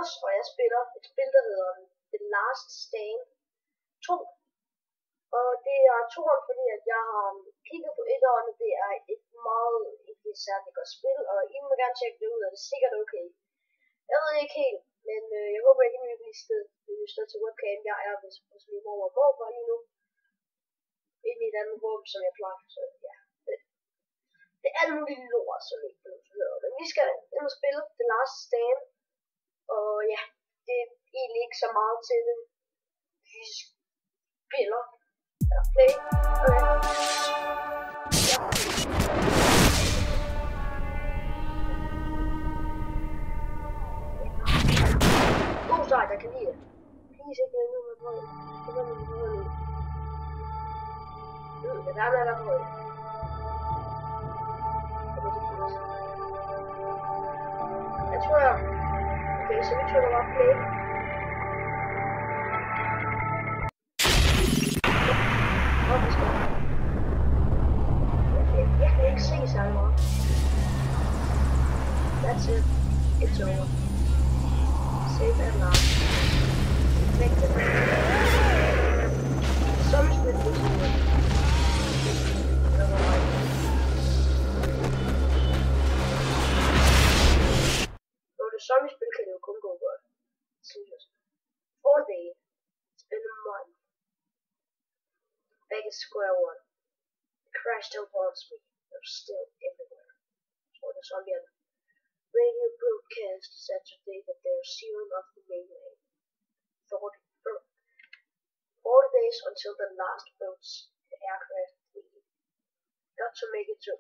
Anders, og jeg spiller et spil, der hedder The Last Stand 2. Og det er toeren, fordi at jeg har kigget på etteren, og det er et meget ikke særligt godt spil, og I må gerne tjekke det ud, og det er sikkert okay. Jeg ved ikke helt, men jeg håber ikke, at I vil stå til webcam. Jeg er hos min mor og går for lige nu. Inde i et andet rum, som jeg plejer. Så ja, det er alle mulige lort, som ikke blevet hørt. Men vi skal ind og spille The Last Stand. Og ja, det er egentlig ikke så meget til det. Vi spiller. Ja, play. Okay. Ja. God start, jeg kan lide det. Please ikke noget med på det. Det var noget med nu. Det der med der på det. Det var det fint. Jeg tror jeg... Okay, så vi trykker bare play. Jeg kan ikke se særlig meget. That's it. It's over. Save and laugh. Væk det. Sommerspil på sådan. Når det sommerspil kan det jo kun gå godt. Seriøst. 4 days. It's been a month. Back at square one. The crash still haunts me. They're still everywhere. Or the zombie radio broadcast Saturday that they're sealing off the mainland. 40 days until the last boat's aircraft leave. Got to make it to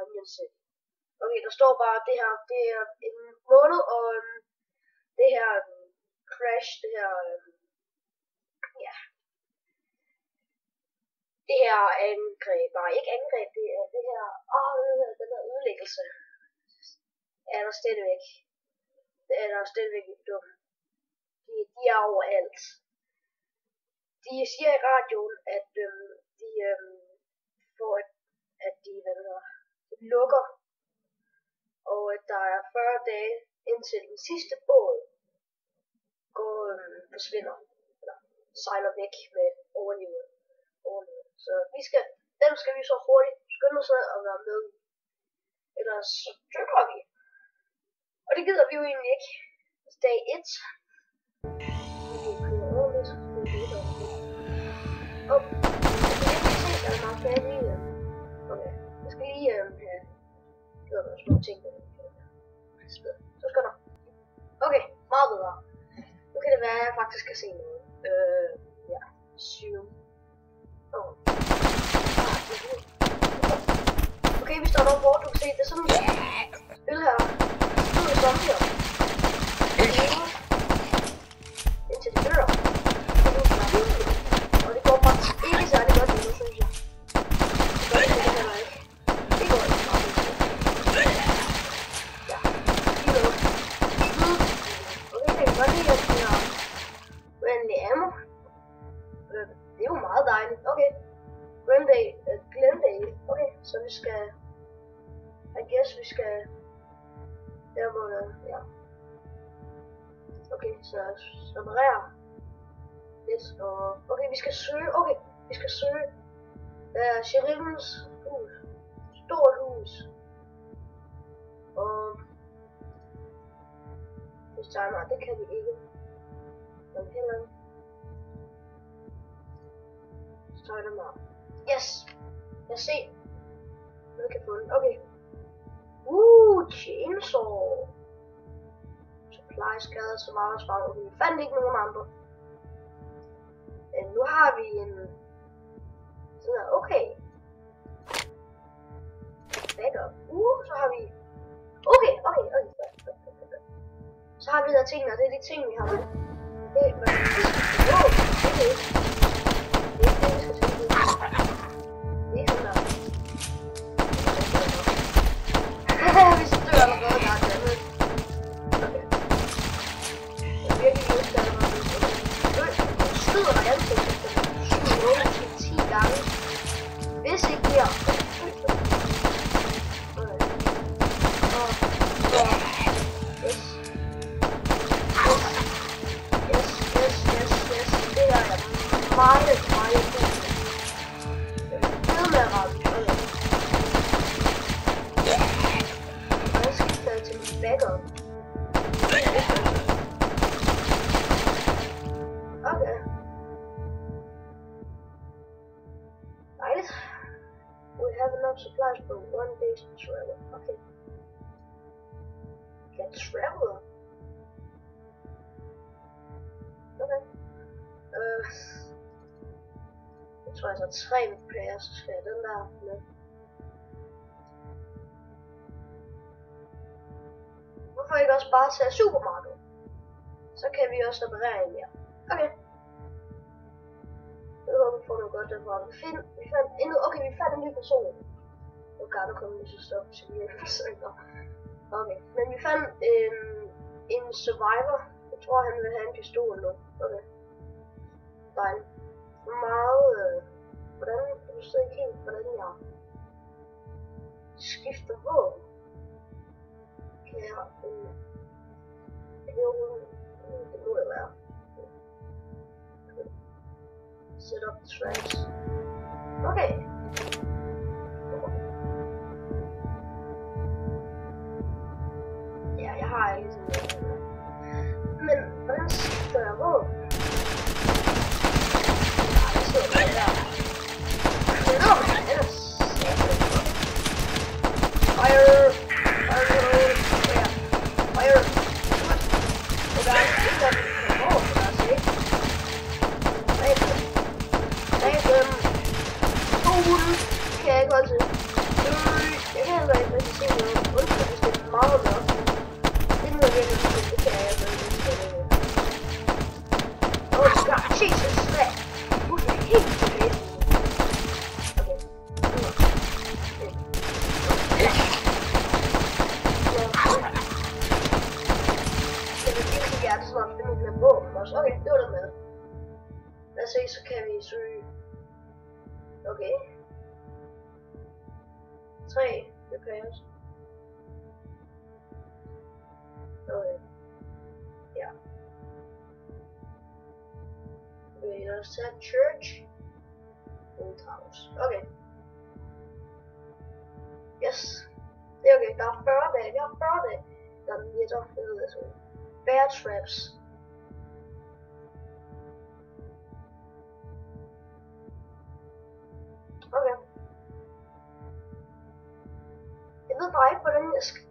Onion City. Okay, der står bare, det her, det er en måned, og det her crash, det her, ja. Det her angreb, bare ikke angreb, det er det her, den her ødelæggelse. Er der stadigvæk. Det er der stadigvæk ikke dumt. De er overalt. De siger i radioen, at de får, at de lukker. Og at der er 40 dage indtil den sidste båd forsvinder. Eller sejler væk med overlevet. Så dem skal vi så hurtigt skynde os at være med i. Ellers så dør vi. Og det gider vi jo egentlig ikke. Dag 1. Okay, jeg skal lige have gjort nogle små ting. Så skal der. Okay, meget bedre. Nu kan det være, at jeg faktisk kan se noget. Ja, 7. Okay, vi står derovre, du kan se, det er sådan nogle øl her. Nu er det zombier. Indtil de dør. Og det går faktisk ikke særlig godt lige nu, synes jeg. Det går ikke heller ikke. Det går ikke bare. Ja, lige noget. Okay, jeg kan godt lide, at vi har uendelig ammo. Det er jo meget dejligt. Okay. Glendale. Okay, så vi skal... I guess vi skal... Der hvor det... Ja. Okay, så reparere lidt, og... Okay, vi skal søge... Okay, vi skal søge... Der er sheriffens hus. Stort hus. Og... Hvis der er meget, det kan vi ikke. Men heller ikke. Så er det meget. Yes! Jeg ser. Jeg kan få den. Okay. Chainsaw. Supply skader som arbejdsfang. Okay, vi fandt ikke nogen andre. Men nu har vi en... Sådan her, okay. Backup. Så har vi... Okay. Så har vi de der ting, og det er de ting, vi har med. Det er... Wow, okay. Det er det, vi skal tænke på. Det er sådan der. Vi stør allerede der til andet. Okay. Jeg er virkelig lyst til allerede. Jeg skyder dig ansigtet. 7-10 gange. Hvis ikke mere. Yes. Okay. Dejligt. We have enough supplies for 1 day's travel. Okay. Can travel. Okay. Jeg tror jeg så 3 repair, så skal jeg den der med. Hvorfor ikke også bare tage supermarkedet? Så kan vi også reparere en mere. Okay. Jeg håber vi får noget godt derfra. Vi fandt en ny person. Okay, der kommer lige så stop til de her personer. Okay, men vi fandt en survivor. Jeg tror han vil have en pistol nu. Okay. Dejligt. Meget hvordan, jeg forstår ikke helt, hvordan jeg skifter våben. Kan jeg det må det være. Set up tracks. Okay. Ja, jeg har ikke sådan noget. Men hvordan skifter jeg våben? Okay, det var der med. Lad os se, så kan vi søge. Okay. 3 repairs. Okay. Ja. Vi har også taget church. Old house. Okay. Yes. Det er okay. Der er 40 dage. Vi har 40 dage. Der er lidt ofte, det ved jeg så. Bear traps. Okay. Jeg ved bare ikke, hvordan jeg skal...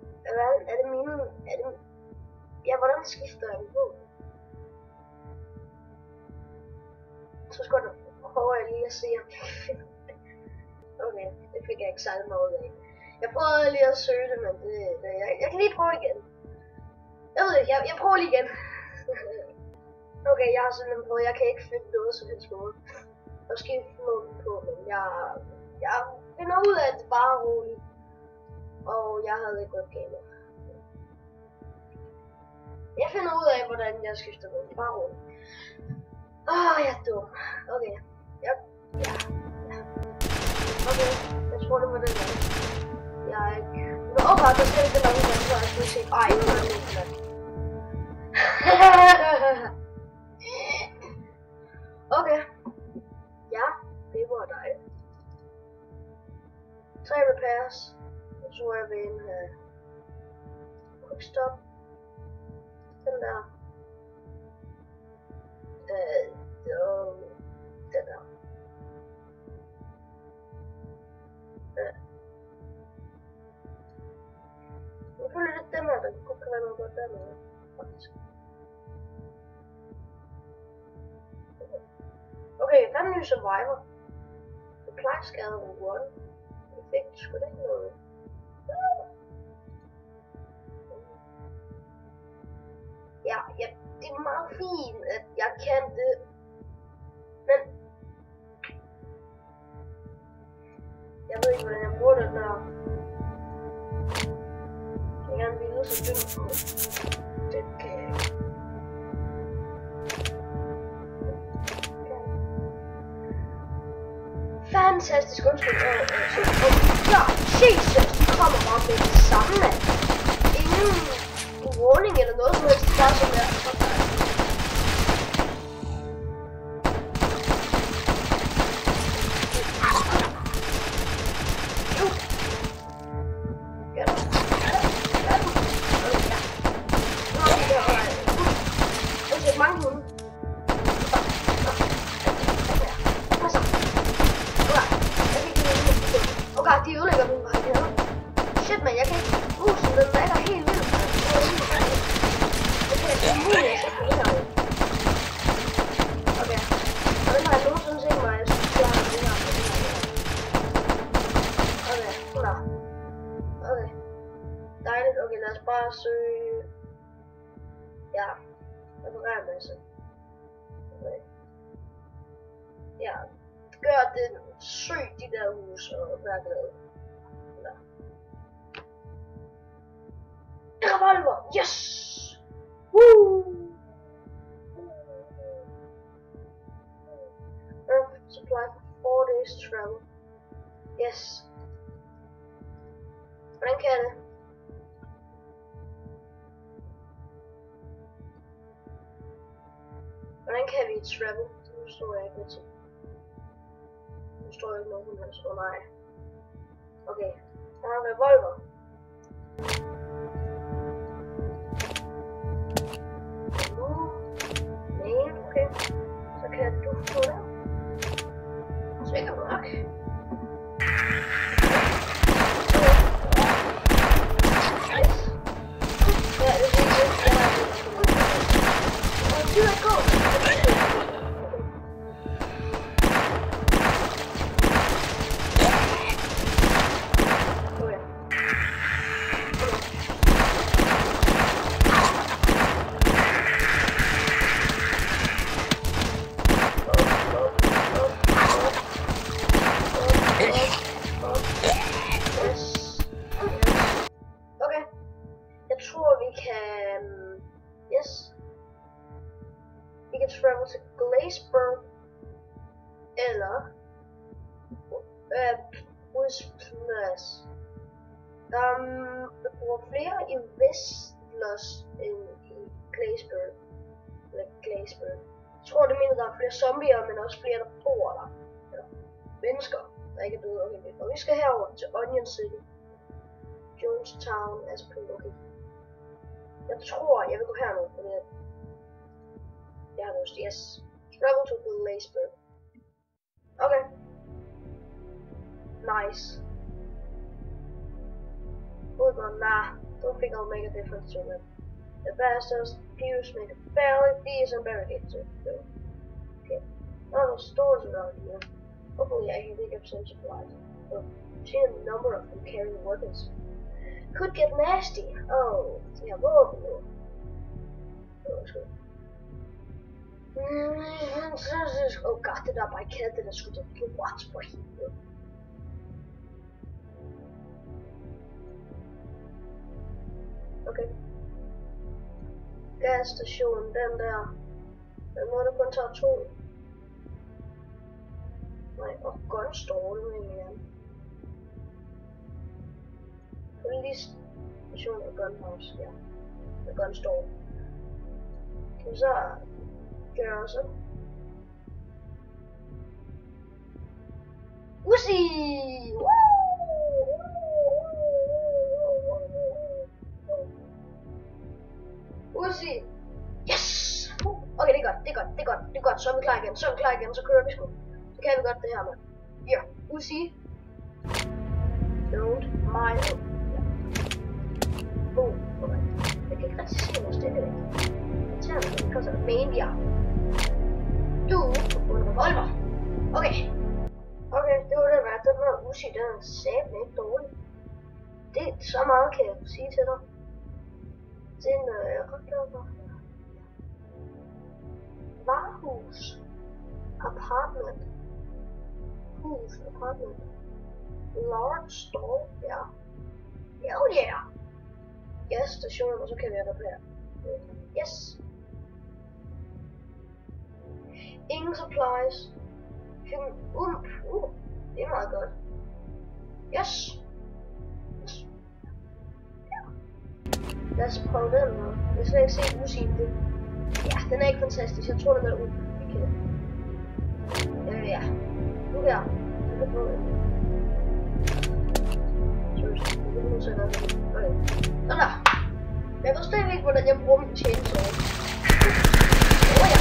Er det meningen... Ja, hvordan skifter jeg den på? Så skal jeg prøve lige at se, om jeg kan finde det. Okay, det fik jeg ikke særlig meget ud af. Jeg prøvede lige at søge det, men jeg kan lige prøve igen. Jeg ved ikke, jeg prøver lige igen. Okay, jeg har simpelthen prøvet, jeg kan ikke finde noget som helst måde. Jeg skal ikke få den på, men jeg finder ud af, at det bare er roligt. Og jeg havde ikke godt gamet. Jeg finder ud af, hvordan jeg skifter noget. Bare roligt. Jeg er dum. Okay. Ja. Okay, jeg tror det var det der. Jeg er ikke... der skal ikke være noget, så jeg skal se. Nu er det ikke det. Okay. Ja, det var dejligt. 3 repairs. Jeg tror jeg vil have quick stop. Den der. Den der. Jeg føler lidt den her, der kan være noget godt dernede. Faktisk. Okay, hvad er ny survivor? Supply skade over 1. Jeg fik sgu da ikke noget. Ja, det er meget fint, at jeg kan det. Men jeg ved ikke, hvordan jeg bruger den der. Jeg gerne ville så dømt på. Det kan jeg ikke. Fantastisk, undskyld. Ja, Jesus, de kommer bare med det samme, mand. Ingen warning eller noget som helst, bare som jeg. Ja, reparerer en masse. Ja, gør det, søg de der hus og vær glad. Ja. Revolver, yes! Woo! Earth supply for 4 days travel. Yes. Hvordan kan jeg det? Hvordan kan vi travel? Nu står jeg ikke med til. Nu står jeg ikke nogen her, så nej. Okay, jeg har en revolver. Main, okay. Så kan du få det. Sikkert nok. Nice. Ja, det er det. Og du er god. Travel til Glaceburg eller Busplads. Der bor flere i Westlers end i Glaceburg. Eller Glaceburg. Jeg tror det mener der er flere zombier, men også flere der bor der. Eller mennesker, der ikke er døde. Okay. Og vi skal herover til Onion City. Jonestown, Aspen, okay. Jeg tror jeg vil gå hernede, for det jeg har lyst, yes. Travel to Glaceburg. Okay. Nice. We're gonna don't think I'll make a difference to them. The bastards pews make a fairly decent barricade to do. Okay. None of the stores around here. Hopefully I can pick up some supplies. But I've seen a number of them carrying weapons. Could get nasty. Oh, yeah, whoa. Oh, that's good. Oh god, det der bare katte, der skulle til what for helvede. Okay. Gasstationen, den der. Den må det kun tage 2. Nej, og gunstore, det vil jeg gerne. Police station og gunhouse, ja. Og gunstore. Kan vi så gøre så? Uzi! Uzi! Yes! Okay, det er godt, så er vi klar igen, så kører vi sgu. Så kan vi godt det her med. Ja, Uzi. Don't mind. Okay. Jeg kan ikke rigtig se mig stille væk. Jeg tager mig, because of main, ja. Du får en revolver. Okay. Okay, det var det værd. Den her Uzi, den er satme ikke dårlig. Det er så meget, kan jeg sige til dig. Den er ret glad for. Varehus. Apartment. Hus, apartment. Large store, ja. Hell yeah! Yes, station, og så kan vi reparere. Yes! Ingen supplies. Det er meget godt. Yes! Yes. Ja. Lad os prøve den her. Jeg skal ikke se Uzi'en det. Ja, den er ikke fantastisk. Jeg tror den er okay. Ja. Nu her. Jeg kan prøve den. Okay. Sådan der. Jeg ved stadig ikke, hvordan jeg bruger min chainsaw. Ja.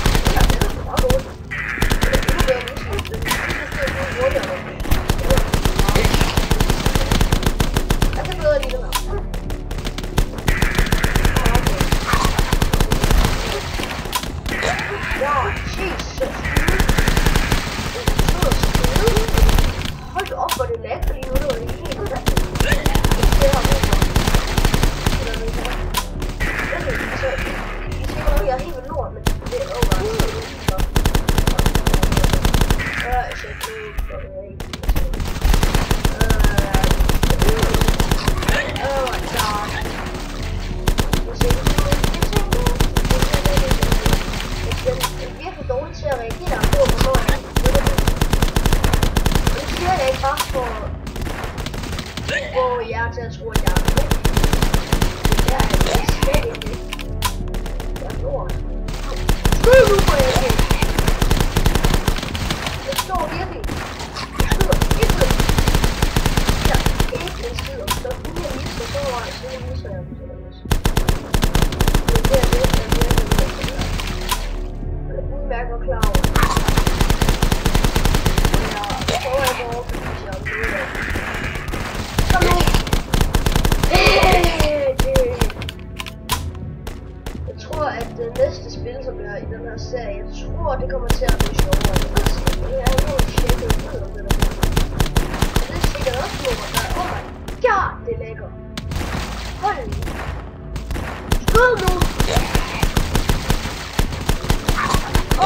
Den er meget god. Nu gør jeg det. Jeg kan bedre lide den her. Wow, Jesus. Hold da op, hvor det lag, fordi nu er det jo helt rigtigt. Det har vi så. Skyd nu på jer. Jeg står virkelig. Skyder ikke. Ja, ikke en skid. Og så kunne jeg lige så foran, så jeg lige så jeg på sådan noget. Men det er virkelig udmærket og klar over. Jeg prøver at gå over, fordi jeg er ude. Kom nu! Jeg tror, at det næste spil, som jeg har i den her serie, jeg tror, det kommer til at blive sjovere. Jeg er jo tjekket ud om det der. Og det er sikkert også noget, der er, oh my god, det er lækker. Hold lige. Skyd nu!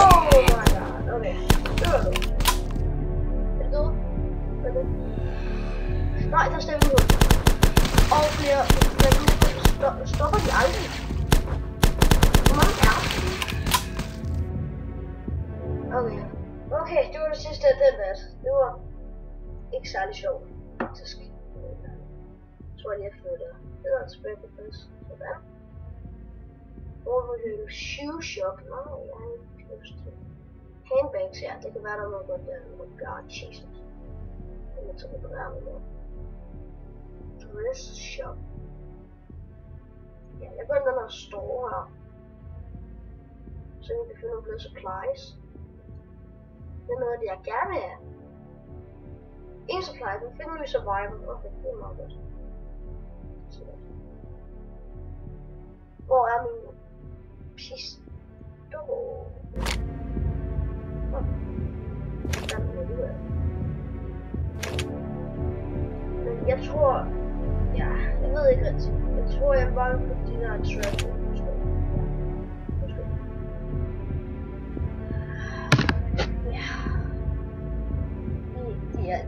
Oh my god, okay. Dør du? Er du død? Hvad er det? Nej, der stemmer ud. Og flere stopper de aldrig. Hvor mange er det? Okay, det var det sidste af den nat. Det var ikke særlig sjovt, faktisk. Jeg tror lige, jeg flytter. Det var tilbage på plads. Sådan. Overvurderet shoe shop. Nå, jeg har ikke lyst til. Handbags her, det kan være der noget godt der. Oh god, Jesus. Jeg må tage på der med noget. Dress shop. Ja, jeg går ind den her store her. Så vi kan finde nogle supplies. Det er noget af det, jeg gerne vil have. En supply, den finder vi survival. Okay, det er meget godt. Hvor er min pistol? Men jeg tror... Ja, jeg ved ikke rigtig. Jeg tror, jeg bare vil få de der trap.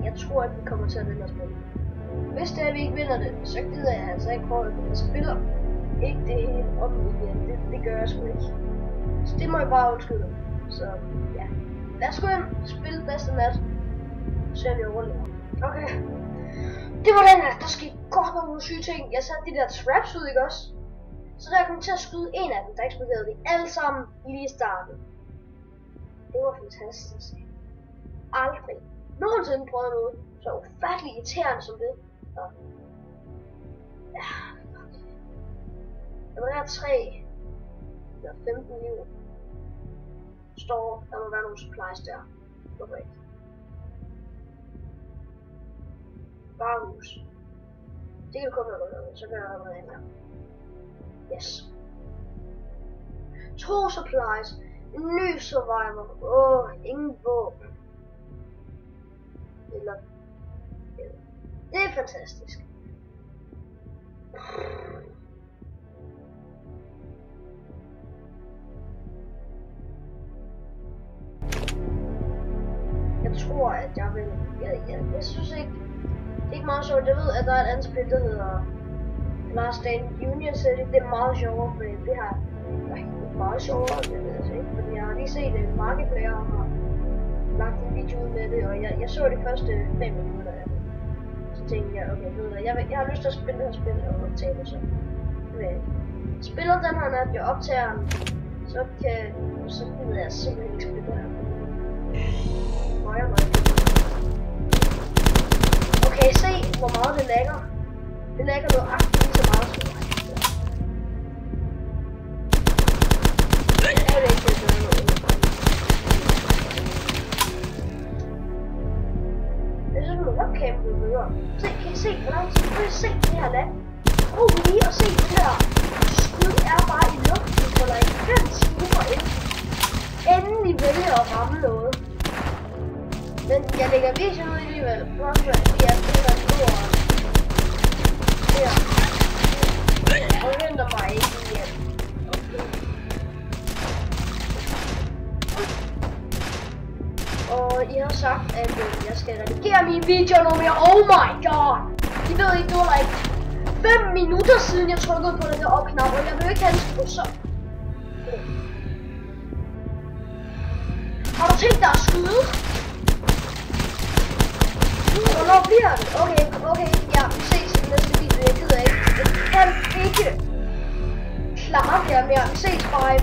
Jeg tror, at vi kommer til at vinde os med. Hvis det er, at vi ikke vinder det, så gider jeg altså ikke prøve, at jeg spiller ikke det hele om igen. Det gør jeg sgu ikke. Så det må jeg bare undskylde. Så ja. Lad os gå ind og spille næste nat. Så ser vi overlever. Okay. Det var den her. Der skete godt nogle syge ting. Jeg satte de der traps ud, ikke også? Så der kom til at skyde en af dem, der eksploderede de alle sammen lige i starten. Det var fantastisk. Aldrig nogensinde prøvet noget så ufattelig irriterende som det. Ja. Der må være 3 eller 15 liv. Står, der må være nogle supplies der. Hvorfor ikke? Varehus. Det kan komme noget, så kan jeg noget andet. Yes. 2 supplies. En ny survivor. Ingen våben. Eller. Det er fantastisk. Jeg tror, at jeg vil... Jeg synes ikke... Det er ikke meget sjovt. Jeg ved, at der er et andet spil, der hedder Last Day Union City. Det er meget sjovere, for det her... Det er meget sjovere, det ved jeg ikke. Fordi jeg har lige set en markeplayer og har lagt en video ud med det, og jeg så de første 5 minutter af det. Så tænkte jeg, okay, ved du, jeg har lyst til at spille det her spil og optage det så. Men spiller den her nat, jeg optager den, så gider jeg simpelthen ikke spille det her. Okay, se hvor meget det lægger. Det lægger noget aktivt så meget som mig. Jeg vil ikke gøre noget. Jeg synes, at webcam bliver bedre. Se, kan I se, hvor lang tid kan I se det her land? Prøv lige at se det her. Skud er bare i luften for like 5 timer inden. Endelig vælger at ramme noget. Men jeg lægger videoen ud alligevel. Blot med, at jeg spiller en stor her. Og henter mig ikke igen. Okay. Og I har sagt, at jeg skal redigere mine videoer noget mere. Oh my god! I ved ikke, det var like 5 minutter siden jeg trykkede på den der op-knap, og jeg vil ikke have det skulle så. Har du tænkt dig at skyde? Hvornår bliver det? Okay, ja, vi ses i den næste video, jeg gider ikke. Jeg kan ikke klare det her mere. Vi ses bare i